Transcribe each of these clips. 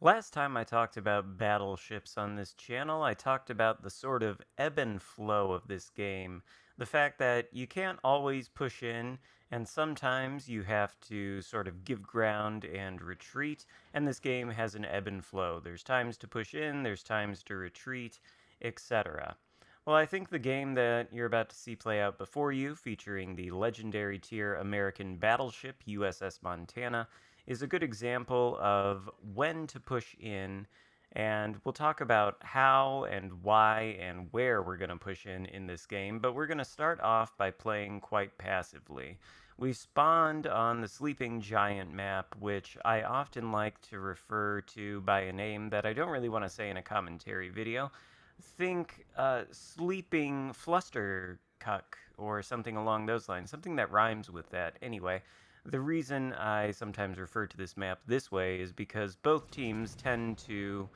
Last time I talked about battleships on this channel, I talked about the sort of ebb and flow of this game. The fact that you can't always push in, and sometimes you have to sort of give ground and retreat, and this game has an ebb and flow. There's times to push in, there's times to retreat, etc. Well, I think the game that you're about to see play out before you, featuring the legendary tier American battleship USS Montana, is a good example of when to push in, and we'll talk about how and why and where we're going to push in this game, but we're going to start off by playing quite passively. We spawned on the Sleeping Giant map, which I often like to refer to by a name that I don't really want to say in a commentary video. Think Sleeping Flustercuck or something along those lines, something that rhymes with that. Anyway, the reason I sometimes refer to this map this way is because both teams tend to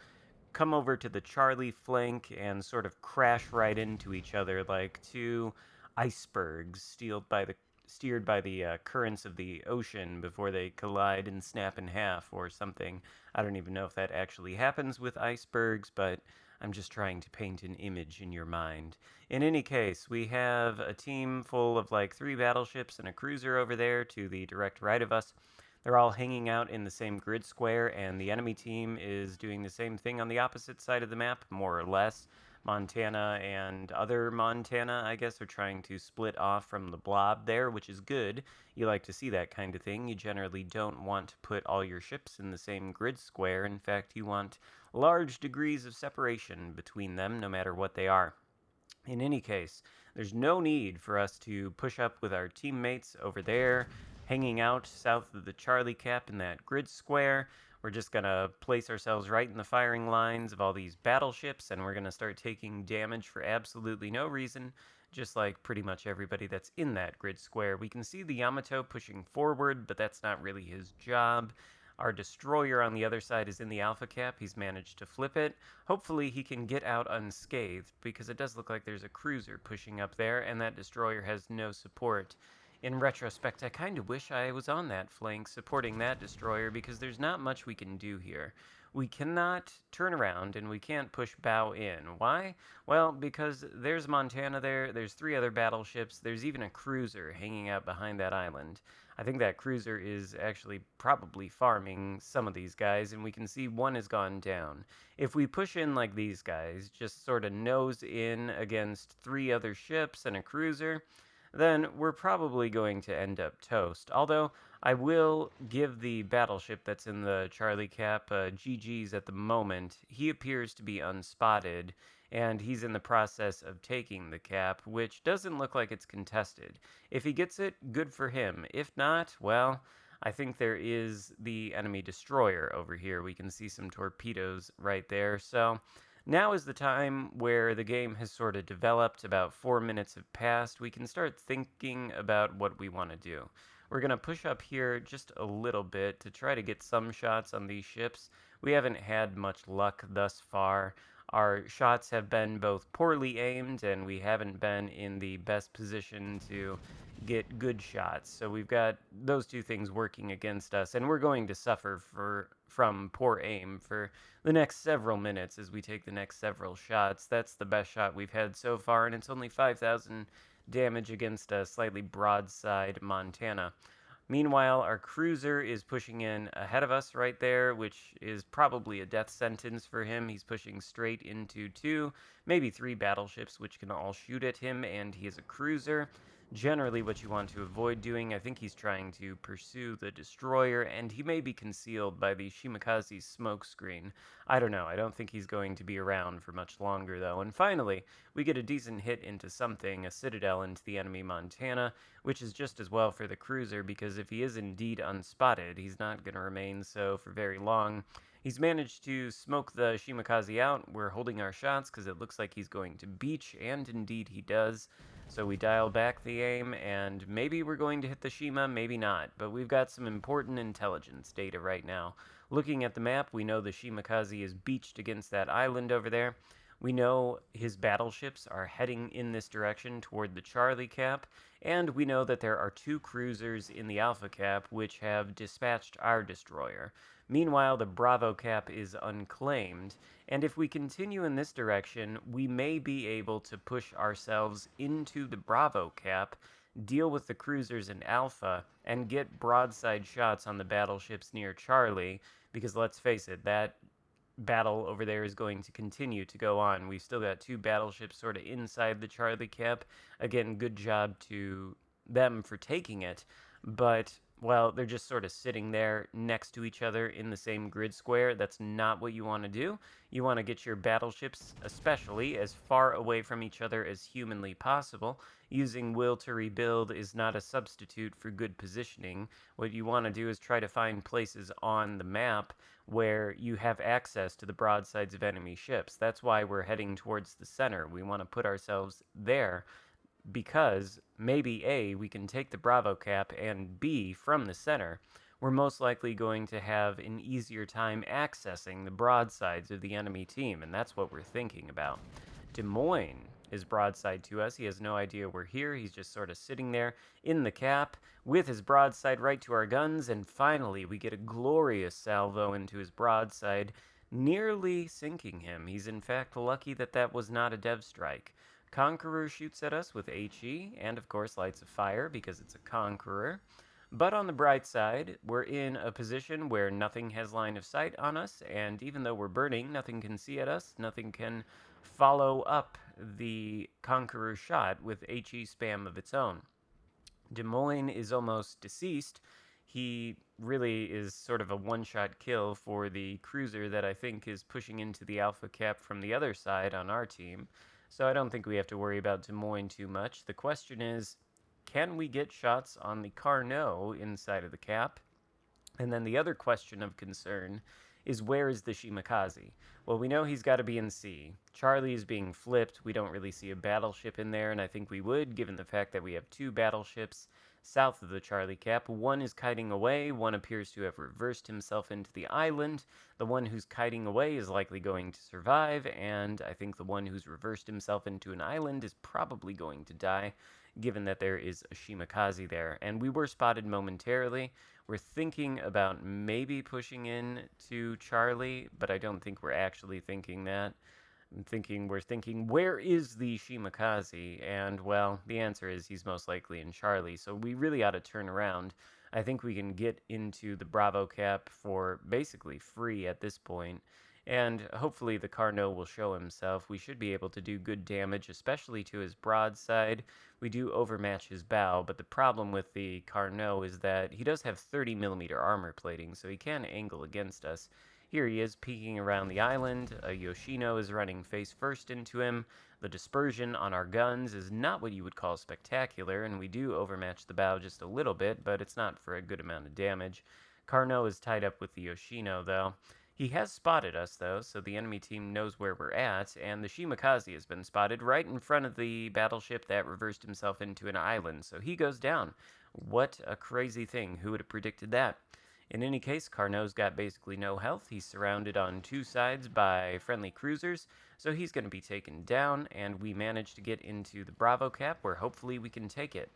come over to the Charlie flank and sort of crash right into each other like two icebergs steered by the currents of the ocean before they collide and snap in half or something. I don't even know if that actually happens with icebergs, but I'm just trying to paint an image in your mind. In any case, we have a team full of like three battleships and a cruiser over there to the direct right of us. They're all hanging out in the same grid square, and the enemy team is doing the same thing on the opposite side of the map, more or less. Montana and other Montana, I guess, are trying to split off from the blob there, which is good. You like to see that kind of thing. You generally don't want to put all your ships in the same grid square. In fact, you want large degrees of separation between them, no matter what they are. In any case, there's no need for us to push up with our teammates over there, hanging out south of the Charlie Cap in that grid square. We're just going to place ourselves right in the firing lines of all these battleships, and we're going to start taking damage for absolutely no reason, just like pretty much everybody that's in that grid square. We can see the Yamato pushing forward, but that's not really his job. Our destroyer on the other side is in the Alpha Cap. He's managed to flip it. Hopefully he can get out unscathed, because it does look like there's a cruiser pushing up there, and that destroyer has no support. In retrospect, I kind of wish I was on that flank supporting that destroyer, because there's not much we can do here. We cannot turn around, and we can't push bow in. Why? Well, because there's Montana there, there's three other battleships, there's even a cruiser hanging out behind that island. I think that cruiser is actually probably farming some of these guys, and we can see one has gone down. If we push in like these guys, just sort of nose in against three other ships and a cruiser, then we're probably going to end up toast. Although, I will give the battleship that's in the Charlie Cap GG's at the moment. He appears to be unspotted, and he's in the process of taking the cap, which doesn't look like it's contested. If he gets it, good for him. If not, well, I think there is the enemy destroyer over here. We can see some torpedoes right there, so now is the time where the game has sort of developed. About 4 minutes have passed. We can start thinking about what we want to do. We're going to push up here just a little bit to try to get some shots on these ships. We haven't had much luck thus far. Our shots have been both poorly aimed, and we haven't been in the best position to get good shots. So we've got those two things working against us, and we're going to suffer from poor aim for the next several minutes as we take the next several shots. That's the best shot we've had so far, and it's only 5,000 damage against a slightly broadside Montana. Meanwhile, our cruiser is pushing in ahead of us right there, which is probably a death sentence for him. He's pushing straight into two, maybe three battleships, which can all shoot at him, and he is a cruiser. Generally, what you want to avoid doing, I think he's trying to pursue the destroyer, and he may be concealed by the Shimakaze's smoke screen. I don't know. I don't think he's going to be around for much longer, though. And finally, we get a decent hit into something, a citadel into the enemy Montana, which is just as well for the cruiser, because if he is indeed unspotted, he's not going to remain so for very long. He's managed to smoke the Shimakaze out. We're holding our shots because it looks like he's going to beach, and indeed he does. So we dial back the aim, and maybe we're going to hit the Shima, maybe not. But we've got some important intelligence data right now. Looking at the map, we know the Shimakaze is beached against that island over there. We know his battleships are heading in this direction toward the Charlie Cap, and we know that there are 2 cruisers in the Alpha Cap which have dispatched our destroyer. Meanwhile, the Bravo Cap is unclaimed, and if we continue in this direction, we may be able to push ourselves into the Bravo Cap, deal with the cruisers in Alpha, and get broadside shots on the battleships near Charlie, because let's face it, that battle over there is going to continue to go on. We've still got 2 battleships sort of inside the Charlie Cap. Again, good job to them for taking it, but, well, they're just sort of sitting there next to each other in the same grid square. That's not what you want to do. You want to get your battleships, especially, as far away from each other as humanly possible. Using will to rebuild is not a substitute for good positioning. What you want to do is try to find places on the map where you have access to the broadsides of enemy ships. That's why we're heading towards the center. We want to put ourselves there because maybe A, we can take the Bravo Cap, and B, from the center, we're most likely going to have an easier time accessing the broadsides of the enemy team, and that's what we're thinking about. Des Moines is broadside to us. He has no idea we're here. He's just sort of sitting there in the cap with his broadside right to our guns, and finally we get a glorious salvo into his broadside, nearly sinking him. He's in fact lucky that that was not a dev strike. Conqueror shoots at us with HE, and of course lights a fire because it's a Conqueror. But on the bright side, we're in a position where nothing has line of sight on us, and even though we're burning, nothing can see at us, nothing can follow up the Conqueror shot with HE spam of its own. Des Moines is almost deceased. He really is sort of a one-shot kill for the cruiser that I think is pushing into the Alpha Cap from the other side on our team. So I don't think we have to worry about Des Moines too much. The question is, can we get shots on the Carnot inside of the cap? And then the other question of concern is, where is the Shimakaze? Well, we know he's got to be in C. Charlie is being flipped. We don't really see a battleship in there, and I think we would, given the fact that we have 2 battleships south of the Charlie Cap. One is kiting away, one appears to have reversed himself into the island. The one who's kiting away is likely going to survive, and I think the one who's reversed himself into an island is probably going to die, given that there is a Shimakaze there. And we were spotted momentarily. We're thinking about maybe pushing in to Charlie, but I don't think we're actually thinking that. We're thinking, where is the Shimakaze? And, well, the answer is he's most likely in Charlie, so we really ought to turn around. I think we can get into the Bravo Cap for basically free at this point, and hopefully the Carnot will show himself. We should be able to do good damage, especially to his broadside. We do overmatch his bow, but the problem with the Carnot is that he does have 30mm armor plating, so he can angle against us. Here he is peeking around the island. A Yoshino is running face first into him. The dispersion on our guns is not what you would call spectacular, and we do overmatch the bow just a little bit, but it's not for a good amount of damage. Carnot is tied up with the Yoshino, though. He has spotted us, though, so the enemy team knows where we're at, and the Shimakaze has been spotted right in front of the battleship that reversed himself into an island, so he goes down. What a crazy thing. Who would have predicted that? In any case, Carnot's got basically no health. He's surrounded on 2 sides by friendly cruisers, so he's going to be taken down, and we managed to get into the Bravo Cap, where hopefully we can take it.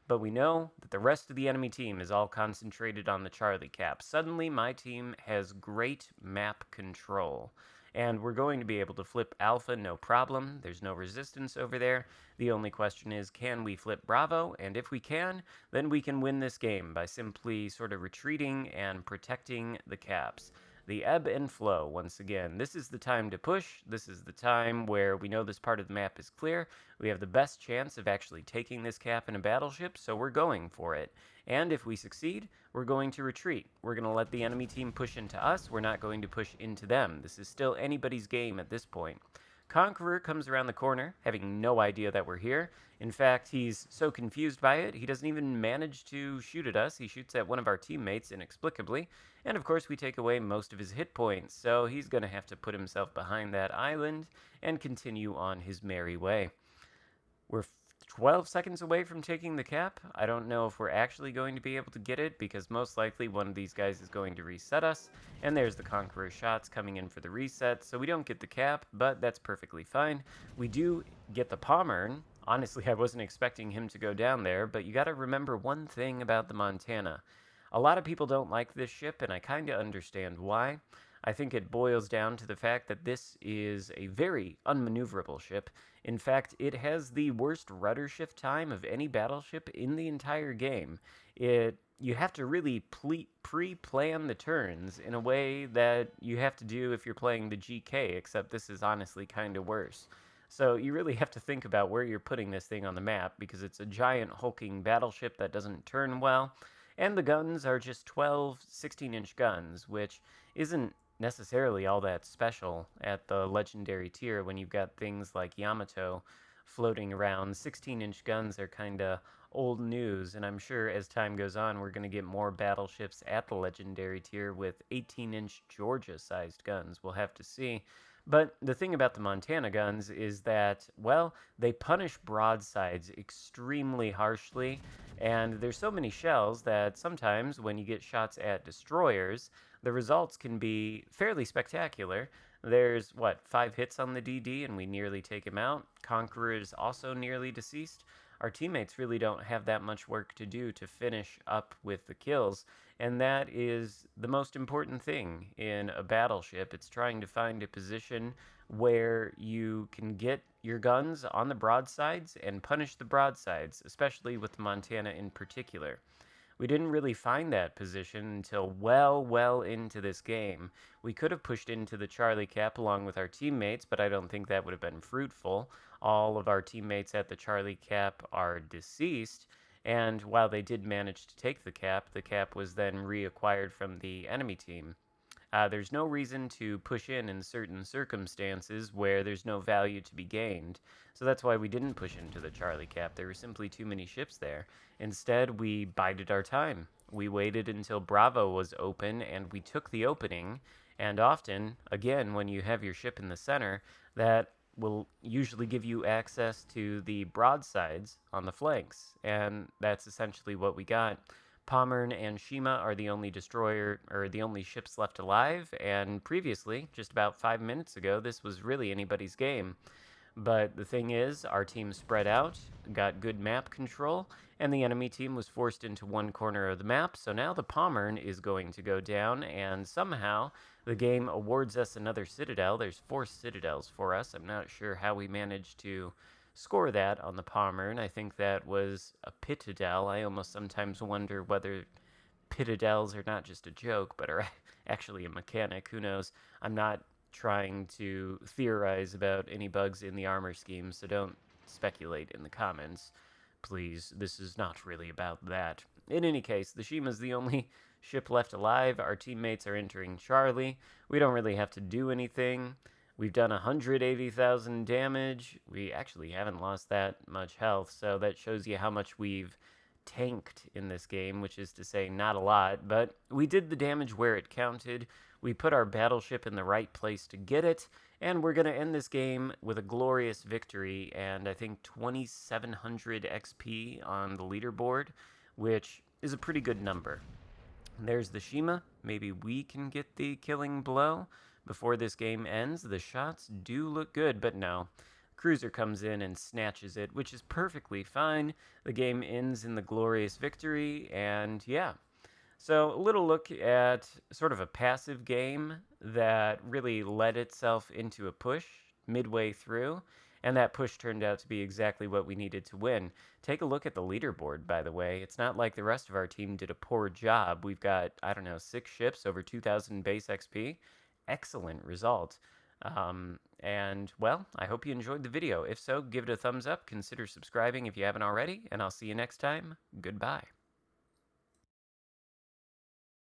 But we know that the rest of the enemy team is all concentrated on the Charlie Cap. Suddenly, my team has great map control, and we're going to be able to flip Alpha no problem. There's no resistance over there. The only question is, can we flip Bravo? And if we can, then we can win this game by simply sort of retreating and protecting the caps. The ebb and flow, once again. This is the time to push. This is the time where we know this part of the map is clear. We have the best chance of actually taking this cap in a battleship, so we're going for it. And if we succeed, we're going to retreat. We're going to let the enemy team push into us. We're not going to push into them. This is still anybody's game at this point. Conqueror comes around the corner, having no idea that we're here. In fact, he's so confused by it, he doesn't even manage to shoot at us. He shoots at one of our teammates inexplicably, and of course we take away most of his hit points, so he's going to have to put himself behind that island and continue on his merry way. We're 12 seconds away from taking the cap. I don't know if we're actually going to be able to get it because most likely one of these guys is going to reset us. And there's the Conqueror shots coming in for the reset, so we don't get the cap, but that's perfectly fine. We do get the Pommern. Honestly, I wasn't expecting him to go down there, but you gotta remember one thing about the Montana. A lot of people don't like this ship, and I kinda understand why. I think it boils down to the fact that this is a very unmaneuverable ship. In fact, it has the worst rudder shift time of any battleship in the entire game. You have to really pre-plan the turns in a way that you have to do if you're playing the GK, except this is honestly kind of worse. So you really have to think about where you're putting this thing on the map because it's a giant hulking battleship that doesn't turn well. And the guns are just 12 16-inch guns, which isn't necessarily all that special at the legendary tier when you've got things like Yamato floating around. 16-inch guns are kind of old news, and I'm sure as time goes on, we're going to get more battleships at the legendary tier with 18-inch Georgia-sized guns. We'll have to see. But the thing about the Montana guns is that, well, they punish broadsides extremely harshly, and there's so many shells that sometimes when you get shots at destroyers, the results can be fairly spectacular. There's, 5 hits on the DD, and we nearly take him out. Conqueror is also nearly deceased. Our teammates really don't have that much work to do to finish up with the kills, and that is the most important thing in a battleship. It's trying to find a position where you can get your guns on the broadsides and punish the broadsides, especially with the Montana in particular. We didn't really find that position until well into this game. We could have pushed into the Charlie Cap along with our teammates, but I don't think that would have been fruitful. All of our teammates at the Charlie Cap are deceased, and while they did manage to take the cap was then reacquired from the enemy team. There's no reason to push in certain circumstances where there's no value to be gained. So that's why we didn't push into the Charlie Cap. There were simply too many ships there. Instead, we bided our time. We waited until Bravo was open, and we took the opening. And often, again, when you have your ship in the center, that will usually give you access to the broadsides on the flanks. And that's essentially what we got. Pommern and Shima are the only the only ships left alive, and previously, just about 5 minutes ago, this was really anybody's game. But the thing is, our team spread out, got good map control, and the enemy team was forced into one corner of the map, so now the Pommern is going to go down, and somehow the game awards us another Citadel. There's 4 Citadels for us. I'm not sure how we managed to score that on the Pommern. I think that was a Pitadel. I almost sometimes wonder whether Pitadels are not just a joke, but are actually a mechanic. Who knows? I'm not trying to theorize about any bugs in the armor scheme, so don't speculate in the comments. Please, this is not really about that. In any case, the Shima's the only ship left alive. Our teammates are entering Charlie. We don't really have to do anything. We've done 180,000 damage. We actually haven't lost that much health, so that shows you how much we've tanked in this game, which is to say not a lot, but we did the damage where it counted. We put our battleship in the right place to get it, and we're going to end this game with a glorious victory, and I think 2,700 XP on the leaderboard, which is a pretty good number. There's the Shima. Maybe we can get the killing blow before this game ends. The shots do look good, but no. Cruiser comes in and snatches it, which is perfectly fine. The game ends in the glorious victory, and yeah. So a little look at sort of a passive game that really led itself into a push midway through, and that push turned out to be exactly what we needed to win. Take a look at the leaderboard, by the way. It's not like the rest of our team did a poor job. We've got, 6 ships, over 2,000 base XP. Excellent result. And, well, I hope you enjoyed the video. If so, give it a thumbs up, consider subscribing if you haven't already, and I'll see you next time. Goodbye.